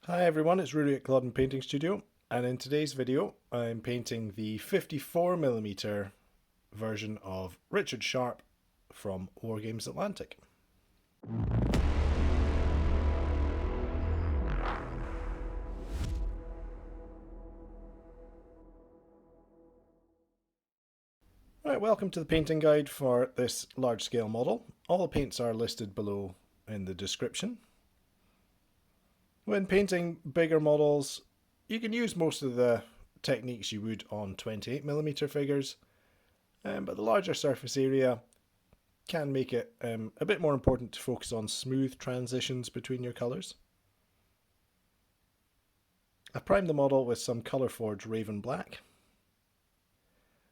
Hi everyone, it's Ruddy at Culloden Painting Studio, and in today's video I'm painting the 54mm version of Richard Sharpe from Wargames Atlantic. Right, welcome to the painting guide for this large scale model. All the paints are listed below in the description. When painting bigger models, you can use most of the techniques you would on 28mm figures, but the larger surface area can make it a bit more important to focus on smooth transitions between your colours. I've primed the model with some Colourforge Raven Black.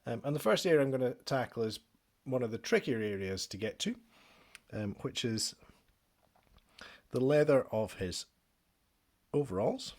And the first area I'm going to tackle is one of the trickier areas to get to, which is the leather of his overalls.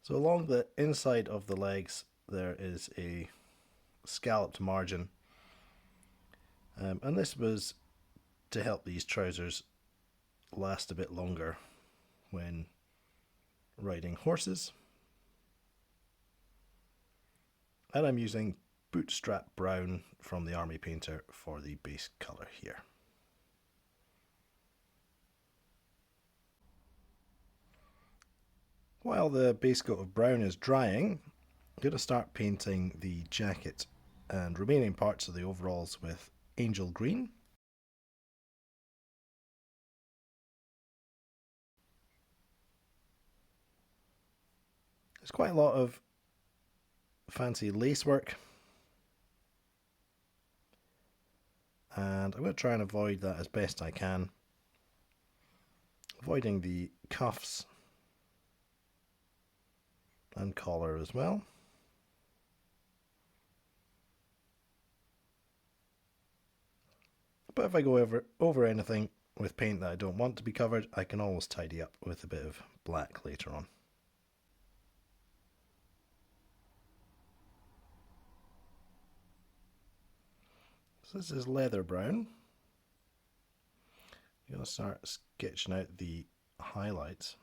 So along the inside of the legs there is a scalloped margin, and this was to help these trousers last a bit longer when riding horses. And I'm using Bootstrap Brown from the Army Painter for the base colour here. While the base coat of brown is drying, I'm going to start painting the jacket and remaining parts of the overalls with Angel Green. There's quite a lot of fancy lace work, and I'm going to try and avoid that as best I can, avoiding the cuffs and collar as well. But if I go over anything with paint that I don't want to be covered, I can always tidy up with a bit of black later on. So this is leather brown. I'm going to start sketching out the highlights.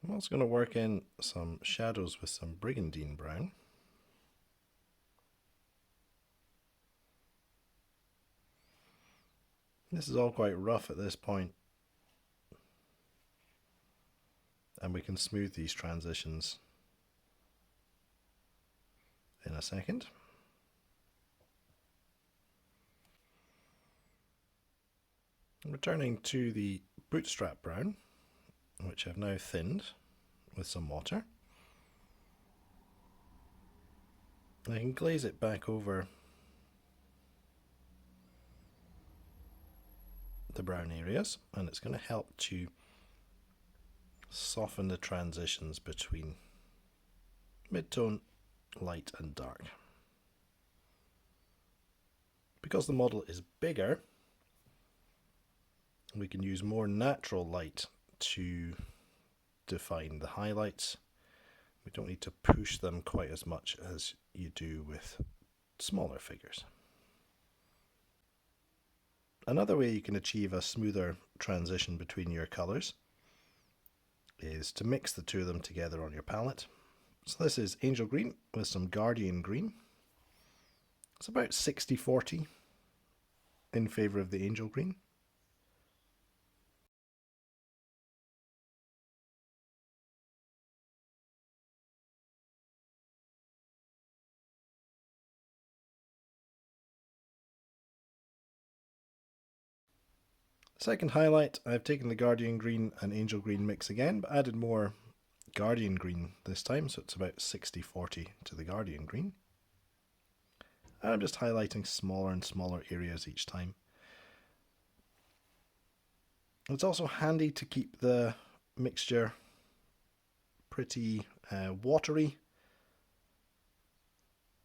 I'm also going to work in some shadows with some Brigadine brown. This is all quite rough at this point, and we can smooth these transitions in a second. Returning to the Bootstrap brown, which I've now thinned with some water. I can glaze it back over the brown areas, and it's going to help to soften the transitions between mid-tone, light and dark. Because the model is bigger, we can use more natural light to define the highlights. We don't need to push them quite as much as you do with smaller figures. Another way you can achieve a smoother transition between your colours is to mix the two of them together on your palette. So this is Angel Green with some Guardian Green. It's about 60-40 in favour of the Angel Green. Second highlight, I've taken the Guardian Green and Angel Green mix again, but added more Guardian Green this time, so it's about 60-40 to the Guardian Green. And I'm just highlighting smaller and smaller areas each time. It's also handy to keep the mixture pretty watery.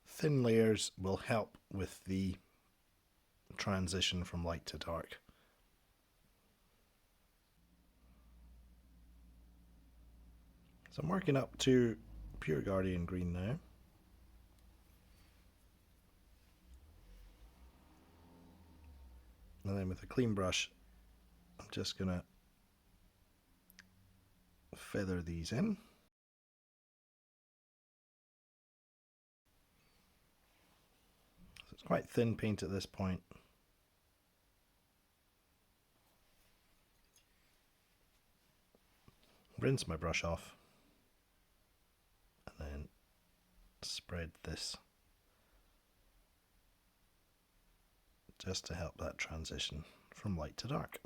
Thin layers will help with the transition from light to dark. So I'm working up to pure Guardian green now. And then with a clean brush, I'm just going to feather these in. So it's quite thin paint at this point. Rinse my brush off and then spread this just to help that transition from light to dark.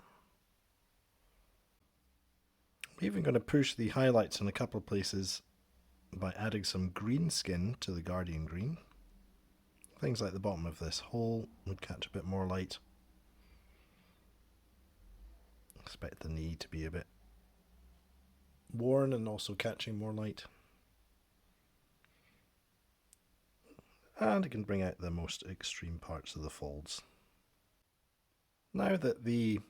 I'm even going to push the highlights in a couple of places by adding some Greenskin to the Guardian green. Things like the bottom of this hole would catch a bit more light. Expect the knee to be a bit worn and also catching more light. And it can bring out the most extreme parts of the folds. Now that the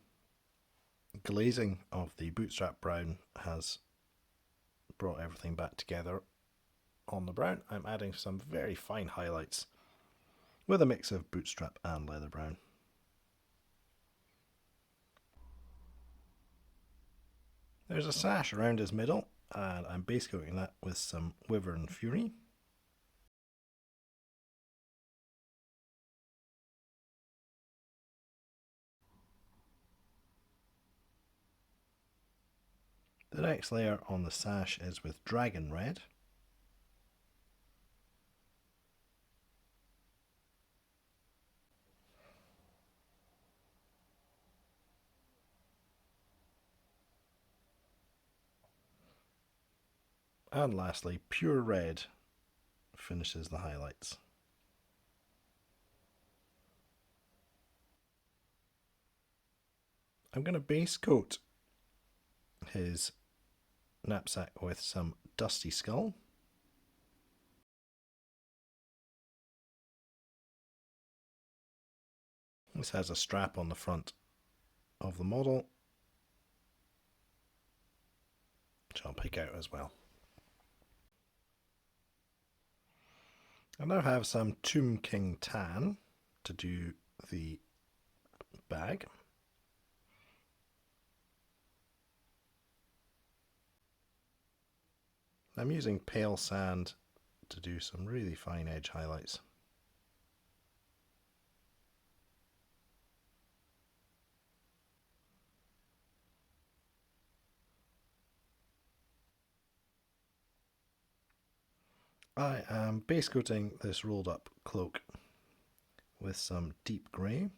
glazing of the Bootstrap brown has brought everything back together on the brown, I'm adding some very fine highlights with a mix of Bootstrap and leather brown. There's a sash around his middle, and I'm base coating that with some Wyvern Fury. The next layer on the sash is with Dragon Red. And lastly, Pure Red finishes the highlights. I'm going to base coat his knapsack with some Dusty Skull. This has a strap on the front of the model, which I'll pick out as well. I now have some Tomb King tan to do the bag. I'm using pale sand to do some really fine edge highlights. I am base coating this rolled up cloak with some deep grey.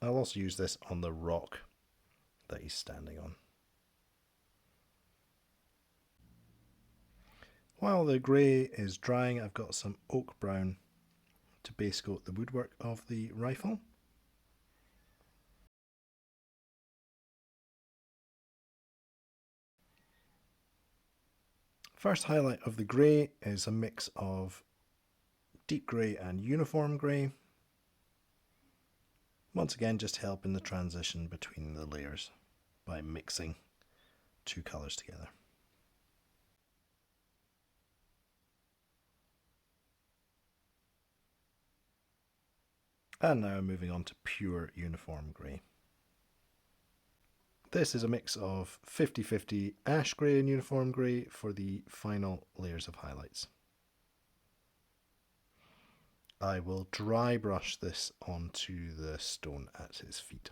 I'll also use this on the rock that he's standing on. While the grey is drying, I've got some oak brown to base coat the woodwork of the rifle. First highlight of the grey is a mix of deep grey and uniform grey. Once again, just helping the transition between the layers by mixing two colours together. And now moving on to pure uniform grey. This is a mix of 50-50 ash grey and uniform grey for the final layers of highlights. I will dry brush this onto the stone at his feet.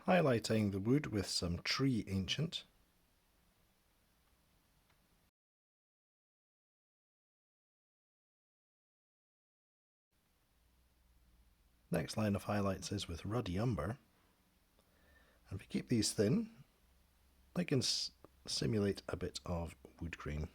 Highlighting the wood with some Tree Ancient. Next line of highlights is with Ruddy Umber. And if you keep these thin, they can simulate a bit of wood grain.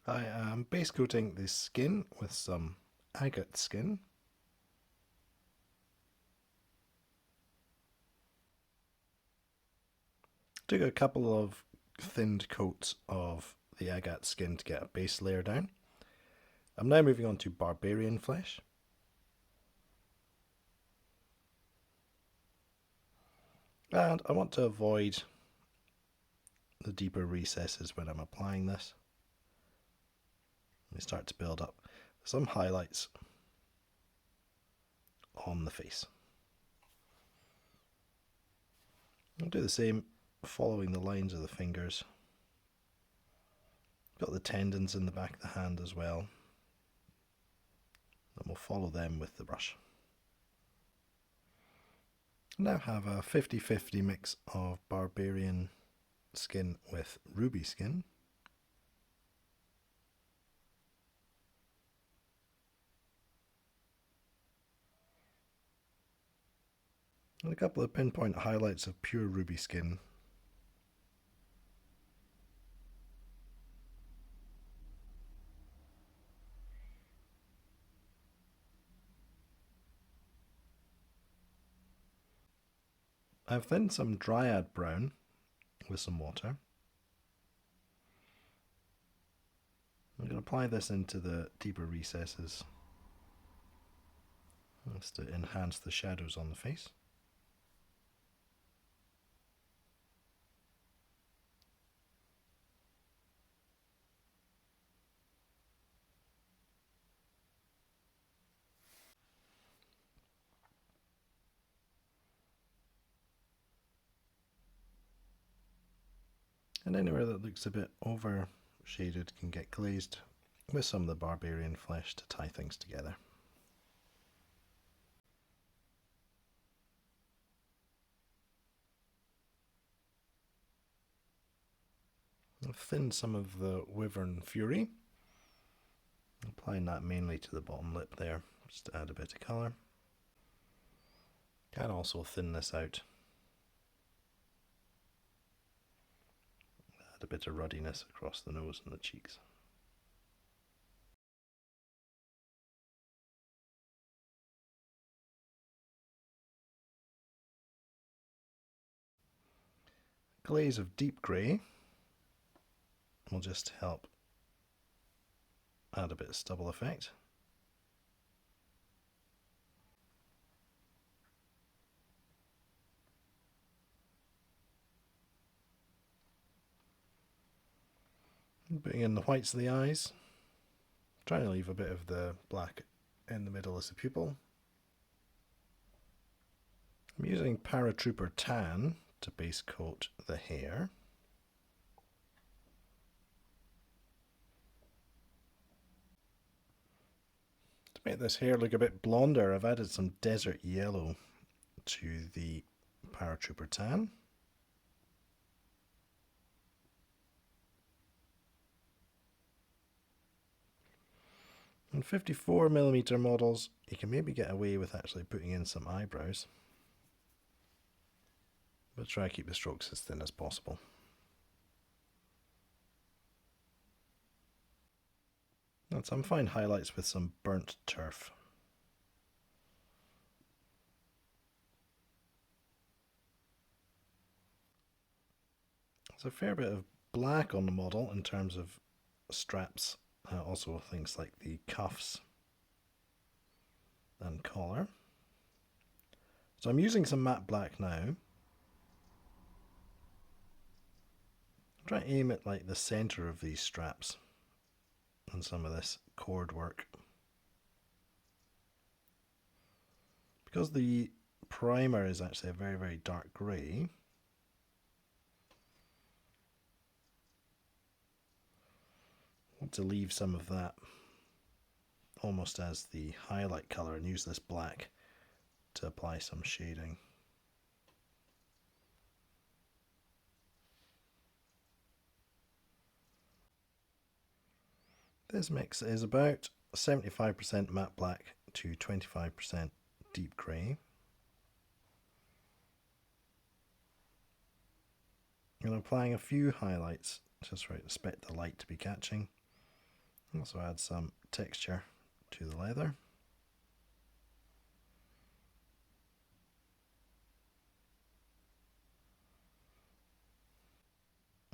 I am base coating the skin with some Agate skin. Took a couple of thinned coats of the Agate skin to get a base layer down. I'm now moving on to Barbarian flesh. And I want to avoid the deeper recesses when I'm applying this. Let me start to build up some highlights on the face. I'll do the same, following the lines of the fingers. Got the tendons in the back of the hand as well. And we'll follow them with the brush. Now have a 50-50 mix of Barbarian skin with Ruby skin. And a couple of pinpoint highlights of pure Ruby skin. I've thinned some Dryad brown with some water. I'm going to apply this into the deeper recesses. That's to enhance the shadows on the face. And anywhere that looks a bit over shaded can get glazed with some of the Barbarian flesh to tie things together. I've thinned some of the Wyvern Fury, applying that mainly to the bottom lip there, just to add a bit of colour. Can also thin this out, add a bit of ruddiness across the nose and the cheeks. Glaze of deep grey will just help add a bit of stubble effect. Putting in the whites of the eyes, trying to leave a bit of the black in the middle as the pupil. I'm using Paratrooper Tan to base coat the hair. To make this hair look a bit blonder, I've added some desert yellow to the Paratrooper Tan. On 54mm models, you can maybe get away with actually putting in some eyebrows, but try to keep the strokes as thin as possible. And some fine highlights with some burnt turf. There's a fair bit of black on the model in terms of straps, also things like the cuffs and collar. So I'm using some matte black now. Try to aim at like the center of these straps and some of this cord work. Because the primer is actually a very, very dark grey, I want to leave some of that almost as the highlight color and use this black to apply some shading. This mix is about 75% matte black to 25% deep grey. And I'm applying a few highlights just where I expect the light to be catching. Also add some texture to the leather.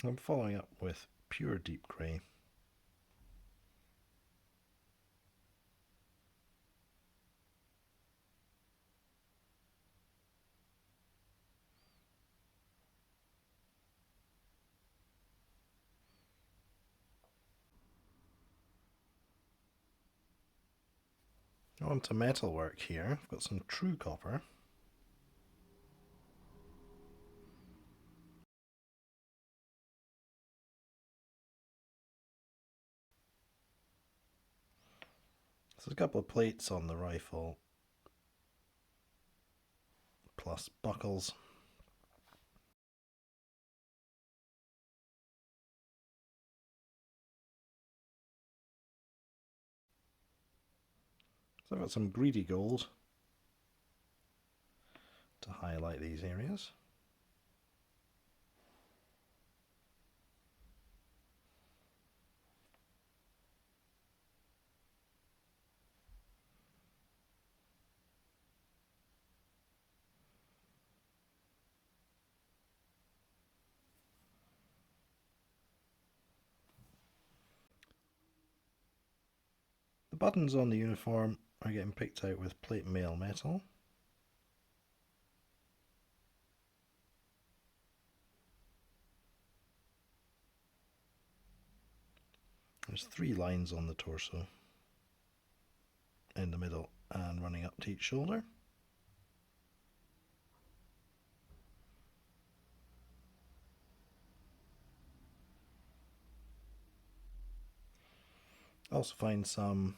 I'm following up with pure deep grey. On to metalwork here. I've got some true copper. So there's a couple of plates on the rifle, plus buckles. So I've got some greedy gold to highlight these areas. The buttons on the uniform are getting picked out with plate mail metal. There's 3 lines on the torso, in the middle and running up to each shoulder. Also find some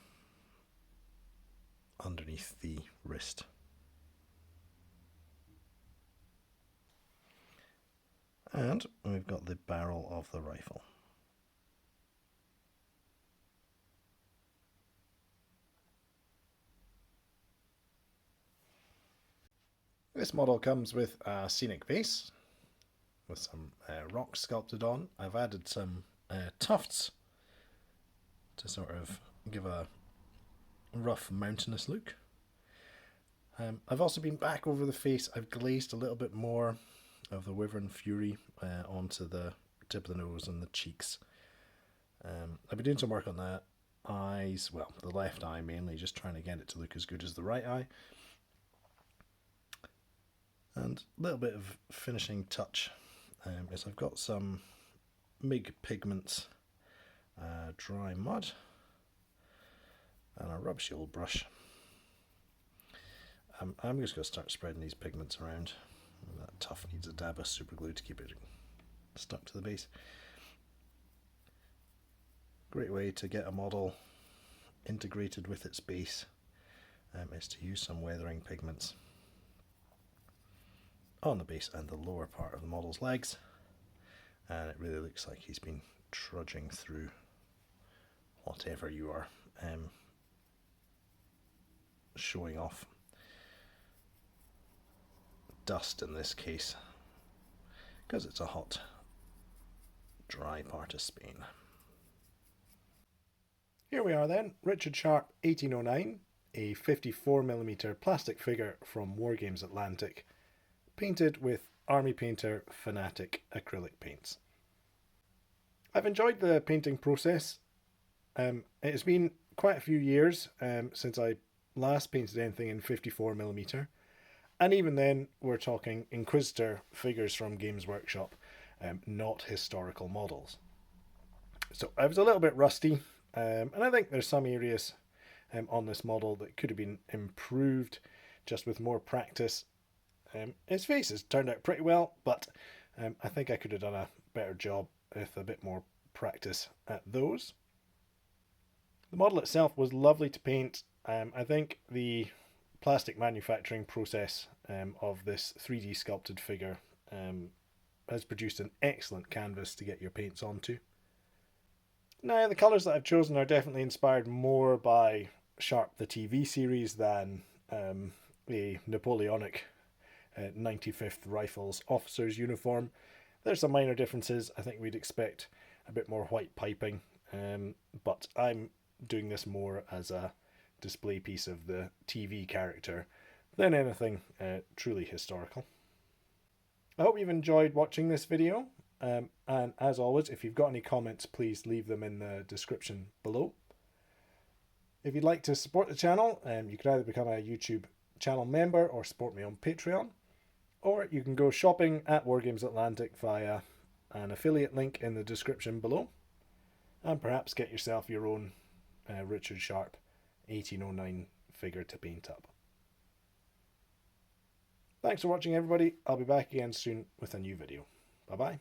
underneath the wrist. And we've got the barrel of the rifle. This model comes with a scenic base with some rocks sculpted on. I've added some tufts to sort of give a rough mountainous look. I've also been back over the face. I've glazed a little bit more of the Wyvern Fury onto the tip of the nose and the cheeks. I've been doing some work on the eyes, well, the left eye mainly, just trying to get it to look as good as the right eye. And a little bit of finishing touch is I've got some MIG pigments, dry mud, and a rub shield brush. I'm just going to start spreading these pigments around. That tuft needs a dab of super glue to keep it stuck to the base. Great way to get a model integrated with its base is to use some weathering pigments on the base and the lower part of the model's legs, and it really looks like he's been trudging through whatever you are showing off. Dust in this case, because it's a hot, dry part of Spain. Here we are then, Richard Sharpe 1809, a 54mm plastic figure from Wargames Atlantic, painted with Army Painter Fanatic acrylic paints. I've enjoyed the painting process. It has been quite a few years since I last painted anything in 54mm, and even then we're talking Inquisitor figures from Games Workshop, not historical models. So I was a little bit rusty, and I think there's some areas on this model that could have been improved just with more practice. His face has turned out pretty well, but I think I could have done a better job with a bit more practice at those. The model itself was lovely to paint. I think the plastic manufacturing process of this 3D sculpted figure has produced an excellent canvas to get your paints onto. Now, the colours that I've chosen are definitely inspired more by Sharpe the TV series than the Napoleonic 95th Rifles officer's uniform. There's some minor differences. I think we'd expect a bit more white piping, but I'm doing this more as a display piece of the TV character than anything truly historical. I hope you've enjoyed watching this video, and as always, if you've got any comments, please leave them in the description below. If you'd like to support the channel, you can either become a YouTube channel member or support me on Patreon, or you can go shopping at Wargames Atlantic via an affiliate link in the description below, and perhaps get yourself your own Richard Sharpe 1809 figure to paint up. Thanks for watching, everybody. I'll be back again soon with a new video. Bye bye.